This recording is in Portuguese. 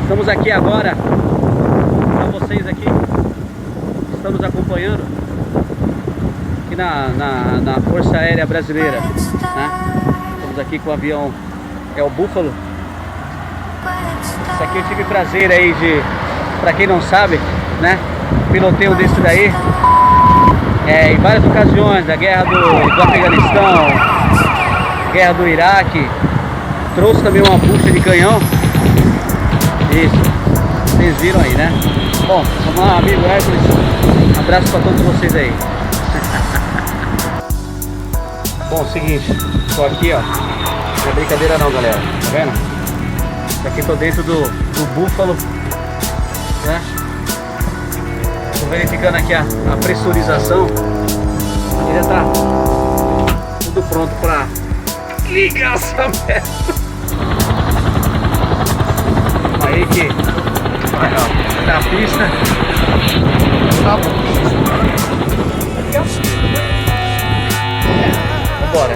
Estamos aqui agora com vocês aqui. Estamos acompanhando aqui na Força Aérea Brasileira, né? Estamos aqui com o avião, é o Buffalo. Isso aqui eu tive prazer aí de, pra quem não sabe, né? Piloteio desse daí em várias ocasiões, da guerra do Afeganistão, guerra do Iraque. Trouxe também uma bucha de canhão. Isso, vocês viram aí, né? Bom, vamos lá, amigo Hércules. Um abraço para todos vocês aí. Bom, seguinte, tô aqui, ó. Não é brincadeira não, galera. Tá vendo? Aqui tô dentro do Buffalo, né? Tô verificando aqui a pressurização. Ele já tá tudo pronto pra ligar essa merda. Aí que na pista. Vambora.